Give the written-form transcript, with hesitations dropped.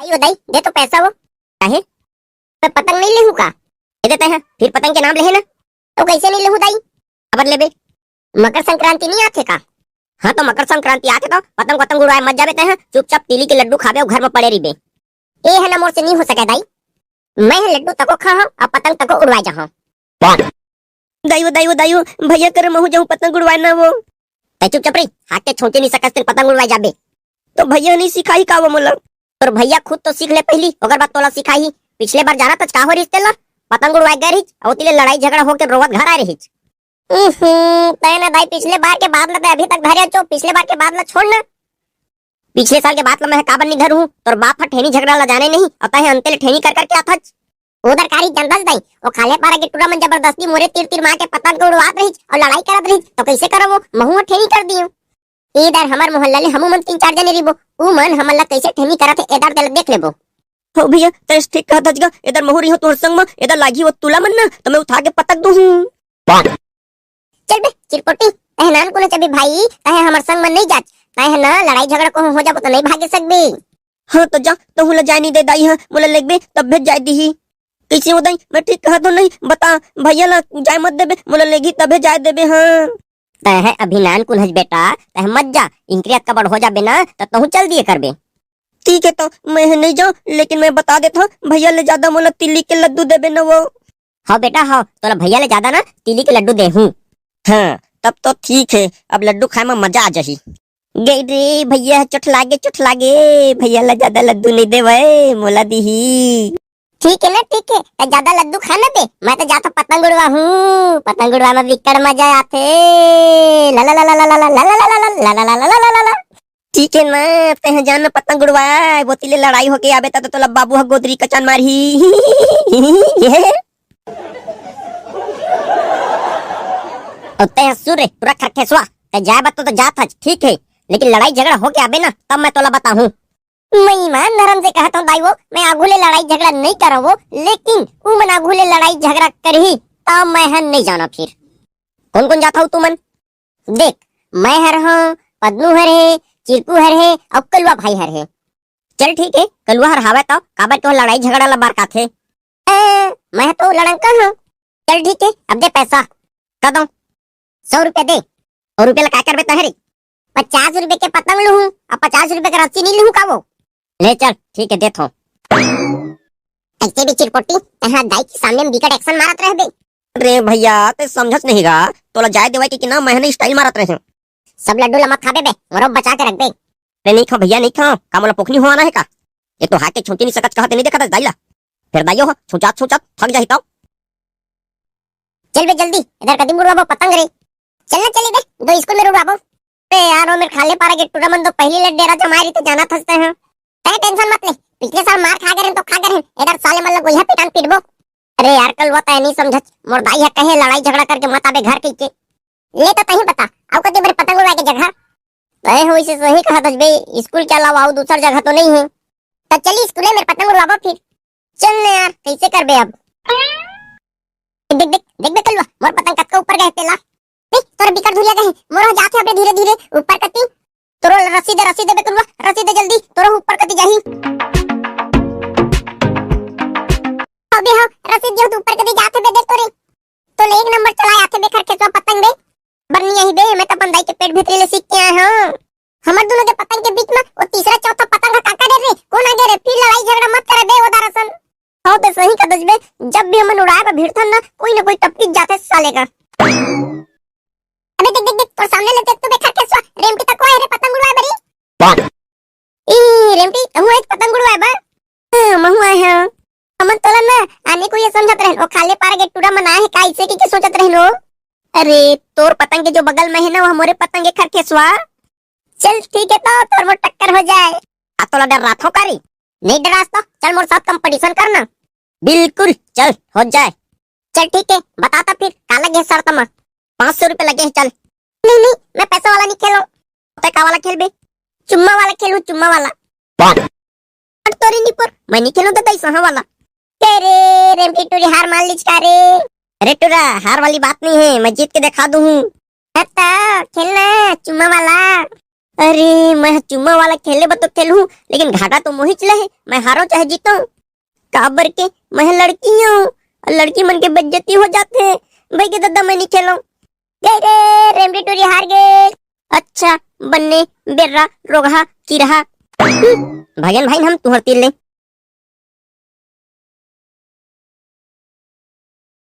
आइयो दाई दे तो पैसा वो काहे मैं पतंग नहीं लेहू का दे देते हैं फिर पतंग के नाम ले है ना तो कैसे नहीं लेहू दाई अब ले बे मकर संक्रांति नहीं आते का हाँ तो मकर संक्रांति आते तो पतंग पतंग उड़ाए मत जाबे हैं चुपचाप तिली के लड्डू खाबे और घर में पड़े रही बे ए है ना मोर से नहीं हो सके दाई मैं लड्डू तको खा और पतंग तको उड़वाए जहां दाइयो भैया कर महू जाऊं पतंग उड़वाए ना वो तै चुपचाप रही हाथ के छोटे नहीं सकस तेरे पतंग उड़वाए जाबे तो भैया नहीं सिखाई का वो मोला और भैया खुद तो सीख ले पहली अगर बात तोला सिखाई पिछले बार जाना तच का हो रिश्ते ला पतंग उड़वाए गए रही और तिले लड़ाई झगड़ा होके रोवत घर आ रही तय ना दाई पिछले बार के बाद ला अभी तक धरे चो पिछले बार के बाद ला छोड़ना पिछले साल के बाद ला मैं काबन नहीं घर हूं और बाप का ठेनी झगड़ा ला जाने नहीं अतः है अंतेले ठेनी कर करके आथच उधर कारी जनबस दाई और खाले पारा के टूरा मन जबरदस्ती मोरे तीर तीर मार के पतंग को उड़वात रही और लड़ाई करत रही तो कैसे करो वो महू ठेनी कर दियो इधर हमार मोहल्ला ले हमू मन 3-4 जने रिबो ऊ मन हमन ला कैसे ठेनी करत है इधर दल देख लेबो हो भैया तेस ठीक कहा दजगा इधर महू रही हो तोर संग में इधर लागी वो तुला मन ना तो मैं उठा के पतंग दूं चल बे चिरपोटी एहनान को न चबी भाई कहे हमर संग में नहीं जाच कहे ना लड़ाई झगड़ा को हो जाबो तो नहीं भागे सकबे हां तो जा तो हुला जाय नहीं दे दाई हां मोला लेगबे तब भेज जाय दी कैसे हो दाई मैं ठीक कहा तो नहीं बता भैया ला जाय मत देबे मोला लेगी तबे जाय देबे हां तह अभिनान कुनहज बेटा तह मत जा इंक्रिया कबड़ हो जाबे ना त तहु चल दिए करबे ठीक है तो मैं नहीं जाऊं लेकिन मैं बता देता भैया ले ज्यादा मोला तिली के लड्डू देबे ना वो हाँ बेटा हाँ तोला भैया ले ज्यादा ना तिली के लड्डू दे हूं हाँ तब तो ठीक है अब लड्डू खाए में मजा आ जाही गई रे भैया चुठ लागे भैया ला ज्यादा लड्डू नहीं देवे मोला दीही ठीक है ना ठीक है तो ज्यादा लड्डू खाना दे मैं तो जाता पतंग उड़वा हूँ पतंग उड़वा में विकट मजा आते ला ला ला ला ला ला ला ला ला ला ला ला ला ला ला ठीक है ना ते जान पतंग उड़वाए वो तिले लड़ाई होके आबे तो तोला बाबू ह गोदरी कचान मारही ते सूर्य पूरा खरखेसवा ते जाए बत तो जात हज ठीक है लेकिन लड़ाई झगड़ा होके आबे ना तब मैं तोला बताऊं मैं ईमान धर्म से कहता हूँ दाईवो मैं आगुले लड़ाई झगड़ा नहीं करो लेकिन ऊ मन आगुले लड़ाई झगड़ा करही तब मैं हन नहीं जाना फिर कौन कौन जाता हूँ तू मन देख मैं हर हूँ पद्नू हर है चिरकू हर है और कलवा भाई हर है चल ठीक है कलवा हर हावे तो काबर तो लड़ाई झगड़ा ला बार का थे मैं तो लड़ंका हूँ चल ठीक है अब दे पैसा का दो 100 रुपया दे 100 रुपया क्या करबे तहरी 50 रुपए के पतंग लूं अब 50 रुपए का रस्सी नहीं लूं का वो ले चल ठीक है देथो ऐसे भी चिरपोटी यहाँ दाई के सामने विकट एक्शन मारत रह बे अरे भैया ते समझत नहीं गा तोला जाय देवाई कि ना मैं नहीं स्टाइल मारत रहे सब लड्डू ला मत खाबे बे मोरो बचा के रख बे रे नहीं खा भैया नहीं खा का मोला पोखनी होना है का ये तो हाथ के छोटी नहीं सकत कहते नहीं देखा दाईला फिर दाइयो हो छोचा थक जाही तो चल बे जल्दी इधर कदम उड़वाबो पतंग रे चलना चली बे दो स्कूल में उड़वाबो ए यार मेरे खाले पारा के टूरा मन तो पहली लड्डेरा जमारी तो जाना थसते हैं तय टेंशन मत ले पिछले साल मार खा गए तो खा गए इधर साले मतलब गोया पिटान पिटबो अरे यार कल वो तय नहीं समझत मोर दाई है कहे लड़ाई झगड़ा करके मत आबे घर के ले तो तही बता आउ कते मेरे पतंग उड़वा के जगह तय हो इसे सही कहा दस बे स्कूल के अलावा और दूसर जगह तो नहीं है तो चली स्कूल में मेरे पतंग उड़वाबो फिर चल ना यार कैसे करबे अब देख बे कलवा मोर पतंग कत के ऊपर गए तेला तोर बिकट धुलिया गए मोर जाते अबे धीरे धीरे ऊपर कती तोरो रस्सी दे बे कलवा रस्सी दे जल्दी तोरो ऊपर कती जाही अबे हो रस्सी दियो तो ऊपर कती जाते बे देख तोरे तो ले 1 नंबर चला आते बे खरके तो पतंग बे बरनी यही बे मैं तो बंदाई के पेट भीतर ले सीख के आया हूं हमर दोनों के पतंग के बीच में वो तीसरा चौथा पतंग का काका दे रे कौन आ गए रे फिर लड़ाई झगड़ा मत करे बे वो दरअसल हो तो सही कदज बे जब भी हम उड़ाए बे भिड़थन ना कोई टपकी जाते साले का अबे देख तो सामने लेते तू देखा कैसा रेमटी तक है रे पतंग उड़वाए बरी कौन ई रेमटी तू एक पतंग उड़वाए बा महू आया हमन तोला ना आने को ये समझत रहन ओ खाले पार के टूरा मना है का इसे की सोचत रहनो अरे तोर पतंग के जो बगल में है ना वो हमारे पतंग के खरखेसवा चल ठीक है तो तोर वो टक्कर हो जाए आ तोला डर रात हो कारी नहीं डरास तो चल मोर साथ कंपटीशन करना बिल्कुल चल हो जाए चल ठीक है बताता फिर का लगे शर्त में 500 रुपए लगे चल नहीं मैं पैसा वाला नहीं खेलो तो का वाला खेल बे चुम्मा वाला खेलू चुम्मा वाला तोरी नहीं पर मैं नहीं खेलूं तो पैसा वाला तेरे रेमटी टूरी हार मान लीज का रे अरे टूरा हार वाली बात नहीं है मैं जीत के दिखा दूं खेलना चुम्मा वाला अरे मैं चुम्मा वाला खेले बा तो खेलूं, लेकिन घाटा तो मोहित चले है, मैं हारो चाहे जीतो। काबर के मैं लड़की हूँ, लड़की मन के बेइज्जती हो जाते हैं। भाई के दादा मैं नहीं खेलूं। गए रे रेमडी टूरी हार गए। अच्छा बन्ने बेर्रा रोगहा की रहा। भजन भाई हम तुहर तिल ले।